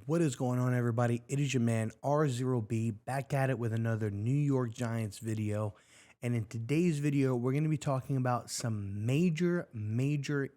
What is going on, everybody? It is your man R0B back at it with another New York Giants video. And in today's video, we're going to be talking about some major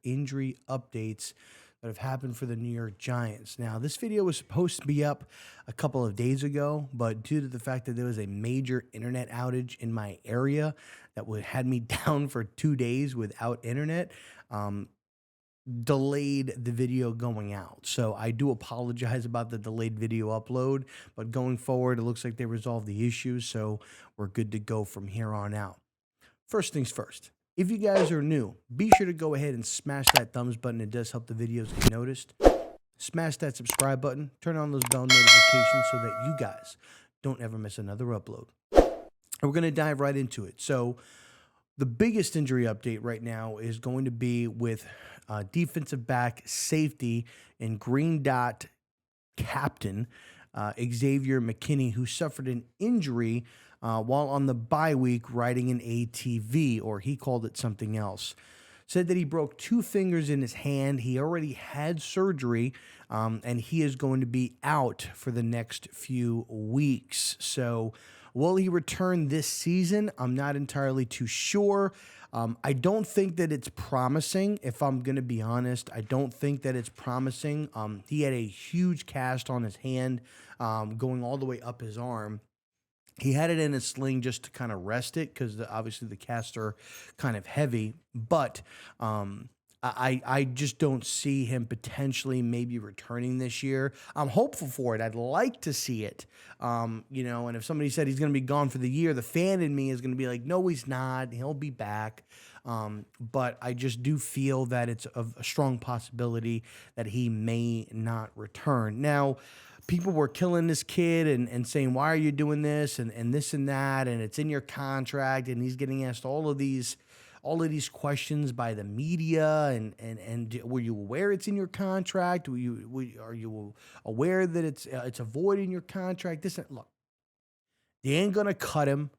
injury updates that have happened for the New York Giants. Now, this video was supposed to be up a couple of days ago, but due to the fact that there was a major internet outage in my area that had me down for 2 days without internet, delayed the video going out. So I do apologize about the delayed video upload, but going forward, it looks like they resolved the issues, so we're good to go from here on out. First things first, if you guys are new, be sure to go ahead and smash that thumbs button. It does help the videos get noticed. Smash that subscribe button, turn on those bell notifications so that you guys don't ever miss another upload. And we're going to dive right into it. So the biggest injury update right now is going to be with defensive back, safety, and green dot captain Xavier Mckinney, who suffered an injury while on the bye week riding an ATV, or he called it something else. Said that he broke 2 fingers in his hand. He already had surgery, and he is going to be out for the next few weeks. So will he return this season? I'm not entirely too sure. I don't think that it's promising, if I'm going to be honest. I don't think that it's promising. He had a huge cast on his hand going all the way up his arm. He had it in a sling just to kind of rest it because obviously the casts are kind of heavy. But I just don't see him potentially maybe returning this year. I'm hopeful for it. I'd like to see it. And if somebody said he's going to be gone for the year, the fan in me is going to be like, no, he's not. He'll be back. But I just do feel that it's a strong possibility that he may not return. Now, people were killing this kid and saying, why are you doing this and this and that, and it's in your contract, and he's getting asked all of these questions by the media, and were you aware it's in your contract? Are you aware that it's a void in your contract? Look, they ain't gonna cut him.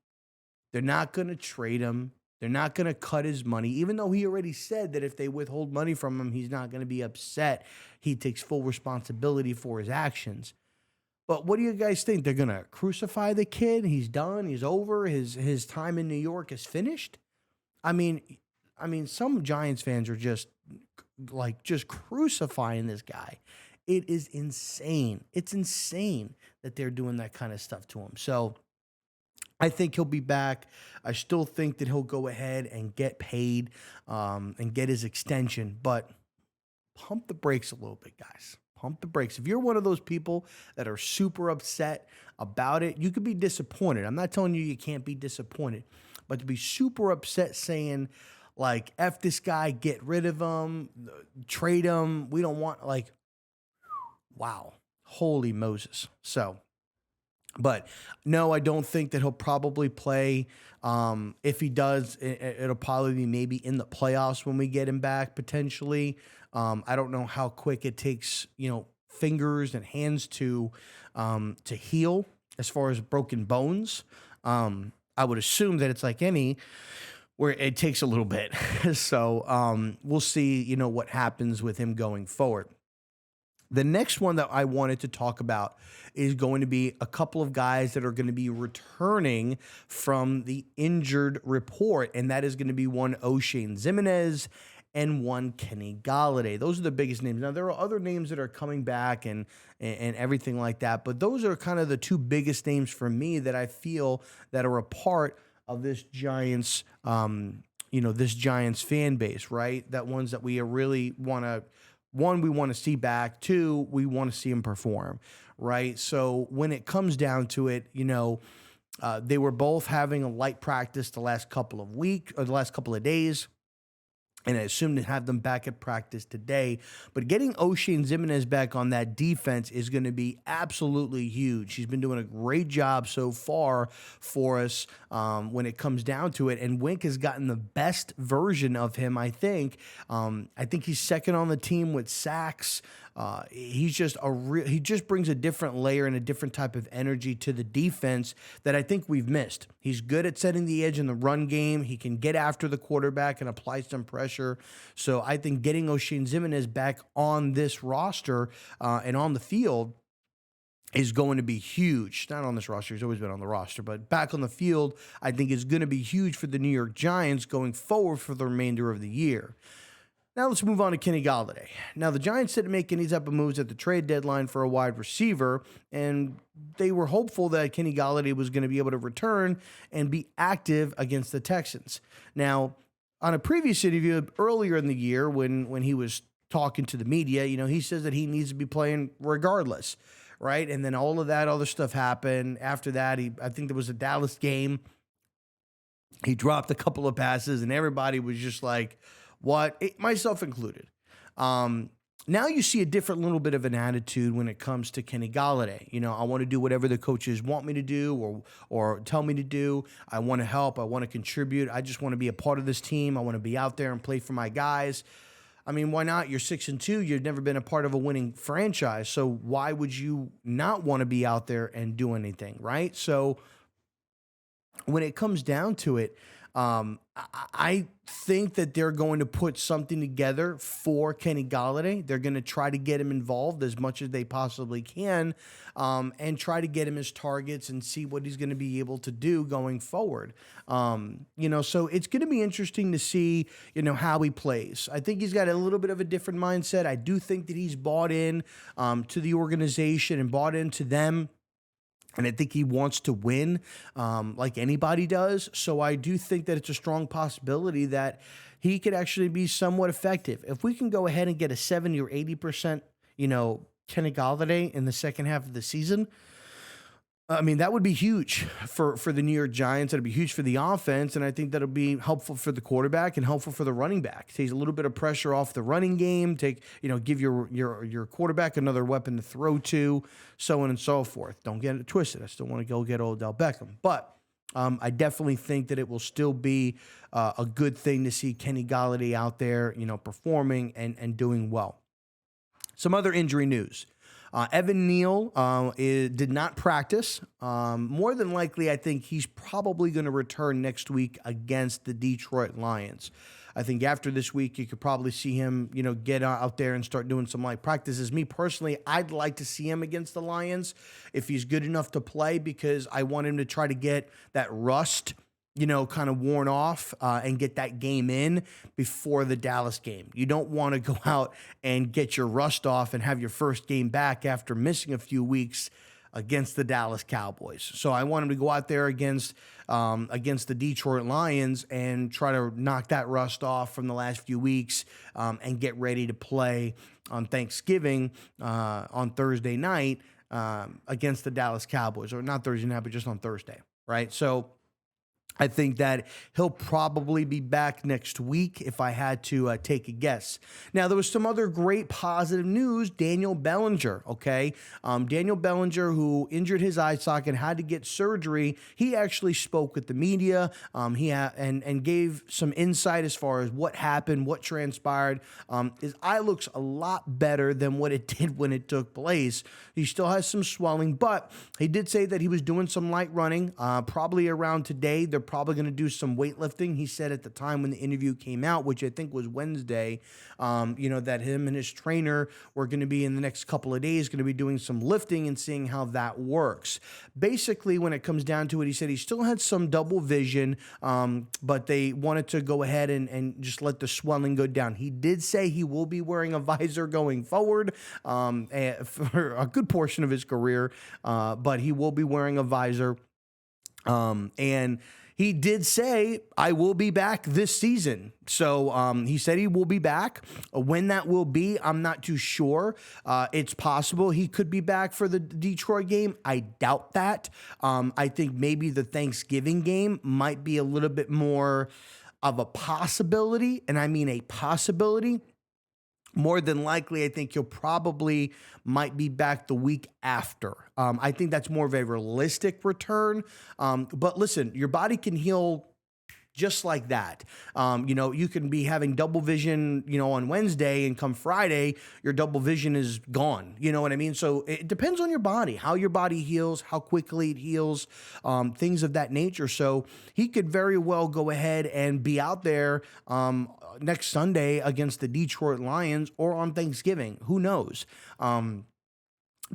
They're not gonna trade him. They're not gonna cut his money, even though he already said that if they withhold money from him, he's not gonna be upset. He takes full responsibility for his actions. But what do you guys think? They're gonna crucify the kid? He's done. He's over. His time in New York is finished. I mean, some Giants fans are just crucifying this guy. It is insane. It's insane that they're doing that kind of stuff to him. So I think he'll be back. I still think that he'll go ahead and get paid and get his extension. But pump the brakes a little bit, guys. Pump the brakes. If you're one of those people that are super upset about it, you could be disappointed. I'm not telling you can't be disappointed. But to be super upset saying, like, F this guy, get rid of him, trade him, we don't want, wow, holy Moses. So, but no, I don't think that he'll probably play. If he does, it'll probably be maybe in the playoffs when we get him back, potentially. I don't know how quick it takes, fingers and hands to heal as far as broken bones. I would assume that it's like any where it takes a little bit. So we'll see, what happens with him going forward. The next one that I wanted to talk about is going to be a couple of guys that are going to be returning from the injured report, and that is going to be one Oshane Ximines and one Kenny Golladay. Those are the biggest names. Now, there are other names that are coming back and everything like that, but those are kind of the 2 biggest names for me that I feel that are a part of this Giants, this Giants fan base, right? That ones that we really want to, 1, we want to see back. 2, we want to see him perform, right? So when it comes down to it, they were both having a light practice the last couple of days. And I assume to have them back at practice today. But getting Oshane Ximines back on that defense is going to be absolutely huge. He's been doing a great job so far for us when it comes down to it. And Wink has gotten the best version of him, I think. I think he's second on the team with sacks. He just brings a different layer and a different type of energy to the defense that I think we've missed. He's good at setting the edge in the run game. He can get after the quarterback and apply some pressure. So I think getting Oshane Ximines back on this roster and on the field is going to be huge. Not on this roster. He's always been on the roster, but back on the field, I think is going to be huge for the New York Giants going forward for the remainder of the year. Now let's move on to Kenny Golladay. Now the Giants didn't make any type of moves at the trade deadline for a wide receiver, and they were hopeful that Kenny Golladay was going to be able to return and be active against the Texans. Now, on a previous interview earlier in the year when he was talking to the media, he says that he needs to be playing regardless, right? And then all of that other stuff happened. After that, I think there was a Dallas game. He dropped a couple of passes, and everybody was just like, what? Myself included. Now you see a different little bit of an attitude when it comes to Kenny Golladay. I want to do whatever the coaches want me to do or tell me to do. I want to help. I want to contribute. I just want to be a part of this team. I want to be out there and play for my guys. I mean, why not? You're 6-2. You've never been a part of a winning franchise. So why would you not want to be out there and do anything, right? So when it comes down to it, I think that they're going to put something together for Kenny Golladay. They're going to try to get him involved as much as they possibly can, and try to get him his targets and see what he's going to be able to do going forward. So it's going to be interesting to see, how he plays. I think he's got a little bit of a different mindset. I do think that he's bought in to the organization and bought into them. And I think he wants to win like anybody does. So I do think that it's a strong possibility that he could actually be somewhat effective. If we can go ahead and get a 70 or 80%, Kenny Golladay in the second half of the season, I mean, that would be huge for the New York Giants. It'd be huge for the offense, and I think that'll be helpful for the quarterback and helpful for the running back. Takes a little bit of pressure off the running game. Give your quarterback another weapon to throw to, so on and so forth. Don't get it twisted. I still want to go get Odell Beckham, but I definitely think that it will still be a good thing to see Kenny Golladay out there, performing and doing well. Some other injury news. Evan Neal did not practice. More than likely, I think he's probably going to return next week against the Detroit Lions. I think after this week, you could probably see him, get out there and start doing some light practices. Me personally, I'd like to see him against the Lions if he's good enough to play, because I want him to try to get that rust kind of worn off and get that game in before the Dallas game. You don't want to go out and get your rust off and have your first game back after missing a few weeks against the Dallas Cowboys. So I want him to go out there against the Detroit Lions and try to knock that rust off from the last few weeks and get ready to play on Thanksgiving on Thursday night against the Dallas Cowboys. Or not Thursday night, but just on Thursday, right? So I think that he'll probably be back next week if I had to take a guess. Now, there was some other great positive news. Daniel Bellinger, okay? Daniel Bellinger, who injured his eye socket, had to get surgery. He actually spoke with the media and gave some insight as far as what happened, what transpired. His eye looks a lot better than what it did when it took place. He still has some swelling, but he did say that he was doing some light running, probably around today. They're probably going to do some weightlifting. He said at the time when the interview came out, which I think was Wednesday, that him and his trainer were going to be in the next couple of days going to be doing some lifting and seeing how that works. Basically, when it comes down to it, he said he still had some double vision, but they wanted to go ahead and just let the swelling go down. He did say he will be wearing a visor going forward for a good portion of his career, but he will be wearing a visor. And he did say, I will be back this season. So he said he will be back. When that will be, I'm not too sure. It's possible he could be back for the Detroit game. I doubt that. I think maybe the Thanksgiving game might be a little bit more of a possibility, and I mean a possibility. More than likely, I think he'll probably might be back the week after. I think that's more of a realistic return. But listen, your body can heal just like that. You can be having double vision, on Wednesday, and come Friday, your double vision is gone. You know what I mean? So it depends on your body, how your body heals, how quickly it heals, things of that nature. So he could very well go ahead and be out there next Sunday against the Detroit Lions or on Thanksgiving. Who knows?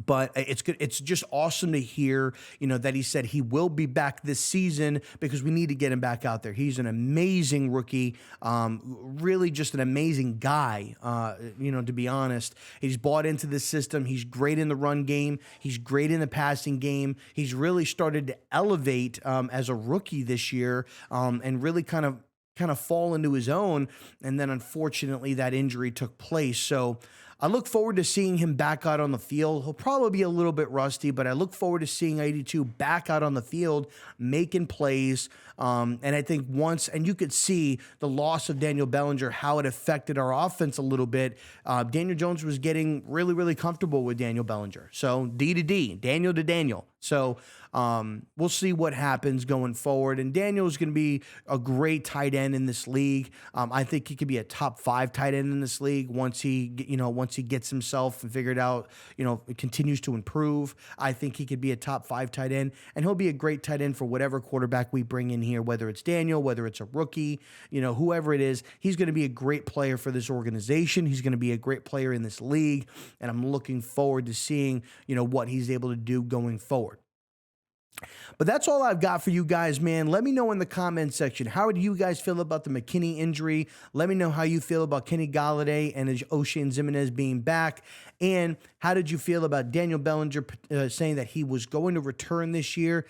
But it's good. It's just awesome to hear, that he said he will be back this season because we need to get him back out there. He's an amazing rookie, really just an amazing guy. To be honest, he's bought into the system. He's great in the run game. He's great in the passing game. He's really started to elevate as a rookie this year, and really kind of fall into his own. And then unfortunately that injury took place. So I look forward to seeing him back out on the field. He'll probably be a little bit rusty, but I look forward to seeing 82 back out on the field, making plays. And I think and you could see the loss of Daniel Bellinger, how it affected our offense a little bit. Daniel Jones was getting really, really comfortable with Daniel Bellinger. So D to D, Daniel to Daniel. So we'll see what happens going forward. And Daniel is going to be a great tight end in this league. I think he could be a top 5 tight end in this league once he gets himself and figured out, continues to improve. I think he could be a top 5 tight end, and he'll be a great tight end for whatever quarterback we bring in here, whether it's Daniel, whether it's a rookie, whoever it is. He's going to be a great player for this organization. He's going to be a great player in this league, and I'm looking forward to seeing, what he's able to do going forward. But that's all I've got for you guys, man. Let me know in the comment section, how do you guys feel about the Mckinney injury? Let me know how you feel about Kenny Golladay and O'Shane Ximines being back. And how did you feel about Daniel Bellinger saying that he was going to return this year?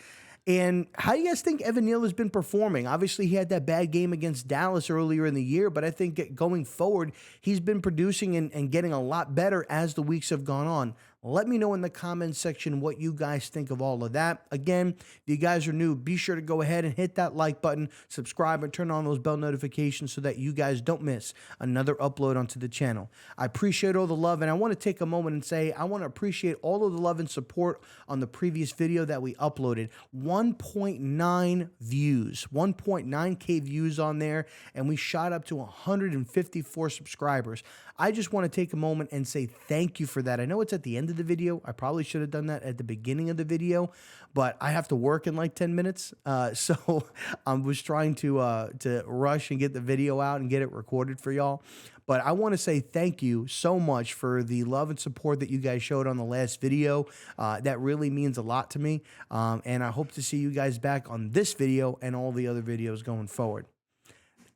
And how do you guys think Evan Neal has been performing? Obviously, he had that bad game against Dallas earlier in the year, but I think going forward, he's been producing and getting a lot better as the weeks have gone on. Let me know in the comments section what you guys think of all of that. Again, if you guys are new, be sure to go ahead and hit that like button, subscribe, and turn on those bell notifications so that you guys don't miss another upload onto the channel. I appreciate all the love, and I want to take a moment and say I want to appreciate all of the love and support on the previous video that we uploaded. 1.9 views, 1.9K views on there, and we shot up to 154 subscribers. I just want to take a moment and say thank you for that. I know it's at the end of the video. I probably should have done that at the beginning of the video, but I have to work in like 10 minutes. So I was trying to rush and get the video out and get it recorded for y'all. But I want to say thank you so much for the love and support that you guys showed on the last video. That really means a lot to me. And I hope to see you guys back on this video and all the other videos going forward.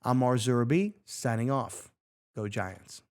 I'm Marzura B, signing off. Go Giants.